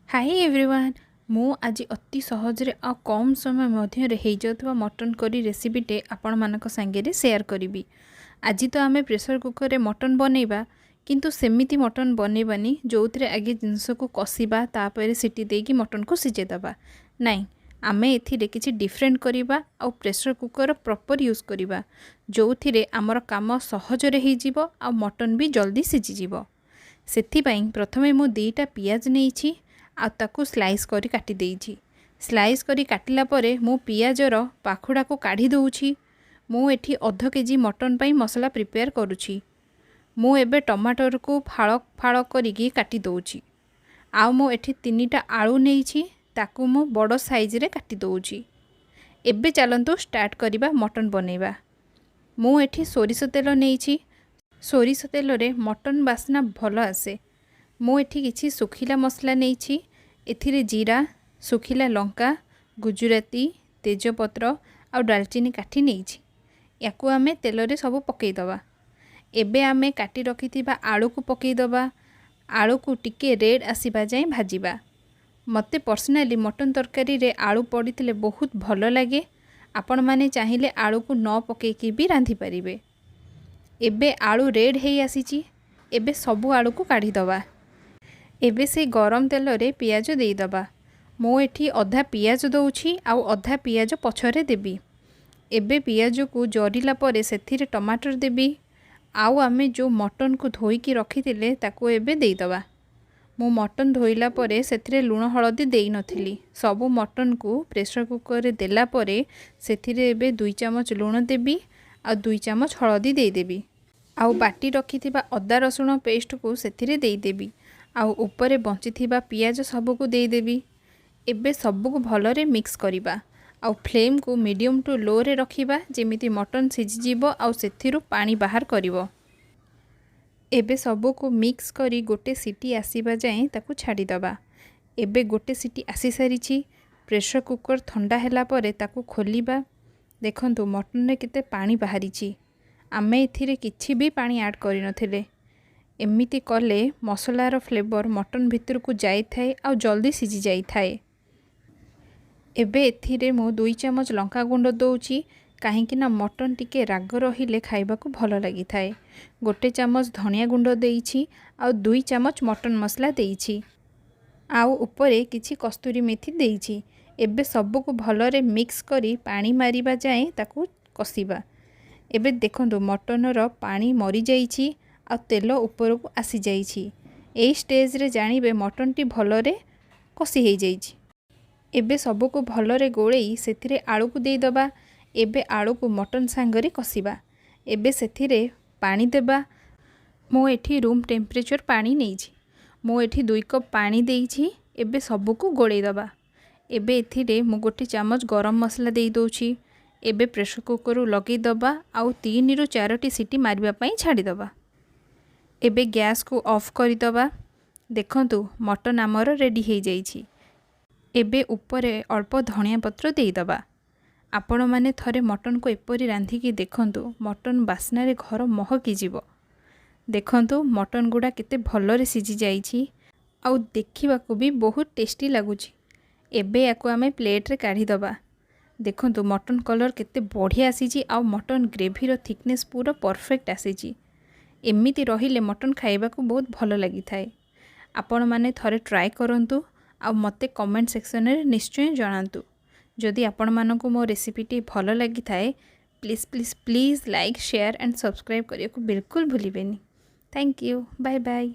Hi everyone मु आज अति सहजरे आ कम समय मध्य हो जाउथबा मटन करी रेसिपीटे आपण मानक संगे शेयर करी। आज तो आमे प्रेशर कुकर रे मटन बनैबा किंतु सेमिति मटन बनैबानी जो थे आगे जिनस को कषा तापर सीटी देकी मटन को सिझे दबा नाई आमे एथिरे किछि डिफरेंट करिबा आ प्रेशर कुकर प्रॉपर यूज करिबा जो थिरे हमर काम सहजरे हो जिवो आ मटन भी जल्दी सिझी जिवो। सेथि पई प्रथमे मु 2टा पियाज नेइछि आ ताकू स्लाइस करी काटी देइछि। स्लाइस करी काटिला परे मु पियाजर पाखुडा को काढी दउछि। मु एठी अध केजी मटन पई मसला प्रिपेयर करूछि। मु एबे टमाटर को फाळ फाळ करिकी काटी दउछि। आ मु एठी 3टा आलू नेइछि ताकू मु बड़ साइज रे काटी दउछि। एबे चलंतु स्टार्ट करिबा मटन बनेबा। मु एठी सोरिष तेल नेइछि। सोरिष तेल रे मटन बास्ना भल आसे। मु एठी किछि सुखिला मसला नेइछि। एथिरे जीरा सुखिला लंका गुजराती तेजपत्र आ दालचीनी काठी नेइछि। याकू आमे तेल रे सब पकई दबा। एबे आमे काटी रखिथिबा आलू को पकई दबा। आलू को टिके रेड आसीबा जाय भाजीबा। मते पर्सनली मटन तरकारी रे आलू पड़िथिले बहुत भल लागे। आपण माने चाहिले आलू को न पकेकी भी रांधि परिबे। एबे आलू रेड हेई आसीची। एबे सबु आलू को काढी दबा। एबे से गरम तेल रे पियाज देई दबा। मो एठी अधा पियाज दउछि आउ अधा पियाज पछरे देबी। एबे पियाज को जरिला परे सेथिरे टमाटर देबी। आउ आमे जो मटन को धोईकी रखिथिले ताको एबे देई दबा। मो मटन धोइला परे सेथिरे लूण हळदी देई नथिली। सबु मटन को प्रेशर कुकर रे देला परे सेथिरे एबे 2 चमच लूण देबी आ 2 चमच हळदी देई देबी। आउ बाटी रखिथिबा अदा रसुण पेस्ट को सेथिरे देई देबी। आउ ऊपर बंचिथिबा पियाज सबु को देई देबी। एबे सबु को भलरे मिक्स करिबा। आउ फ्लेम को मीडियम टू लो रे रखिबा जेमिति मटन सिझी जीवो आउ सेथिरु पानी बाहर करिवो। एबे सबु को मिक्स करी गोटे सीटी आसीबा जाय ताकू छाडी दबा। एबे गोटे सीटी आसी सारिछि। प्रेशर कुकर ठंडा हैला परे ताकू खोलिबा। देखंतु मटन रे केते पानी बाहरिछि। आमे एथिरे किछि भी पानी ऐड करि नथिले। एमिति कले मसलार फ्लेवर मटन भितर को जाई थाए आ जल्दी सिझी जाई थाए। एबे एथिरे मो 2 चमच लंका गुंड दउछि काहेकि ना मटन टिके राग रहिले खाइबा को भल लागि थाए। गोटे चमच धनिया गुंड देइछि आ 2 चमच मटन मसला देइछि। आउ ऊपरे किछि कस्तूरी मेथी देइछि। एबे सबु को भलरे मिक्स करी पानी मारिबा जाए ताकू कसिबा। एबे देखंतु मटन रो पानी मरि जाइछि आ तेल ऊपर को आसी जाइछि। एई स्टेज रे जानिबे मटन टी भलरे कसी हे जाइछि। एबे सबु को भलरे गोळेई सेथिरे आलू को देई दबा। एबे आलू को मटन सांगरे कसिबा। एबे सेथिरे पानी देबा। मो एठी रूम टेम्परेचर पानी नेइछि। मो एठी 2 कप पानी देइछि। एबे सबु को गोळेई दबा। एबे एथिरे मो गोटे चमच गरम मसला देई दोछि। एबे प्रेशर कुकर रु लगेई दबा आउ 3 रु 4 टी सीटी मारिबा पई छाडी दबा। एबे गैस को ऑफ करि दबा। देखंतु मटन आमर रेडी हे जाइछि। एबे ऊपरे अल्प धनिया पत्र देई दबा। आपण माने थरे मटन को एपरी रांधी की देखंतु मटन बास्ना रे घर महकी जीवो। देखंतु मटन गुडा केते भलरे सिझी जाइछि आउ देखिबा को भी बहुत टेस्टी लागुछि। एबे याको आमे प्लेट रे काढी दबा। देखंतु मटन कलर केते बढ़िया आसीछि आउ मटन ग्रेवी रो थिकनेस पूरा परफेक्ट आसीछि। एमिति रहिले मटन खाइबा को बहुत भल लागि थाए। आपण माने थरे ट्राई करंतु आ मते कमेंट सेक्शन रे निश्चय जणांतु। जदि आपण मानकु मो रेसिपीटी भल लागि थाए please please please like share and subscribe करिया को बिल्कुल भूलिबेनी। Thank you bye bye.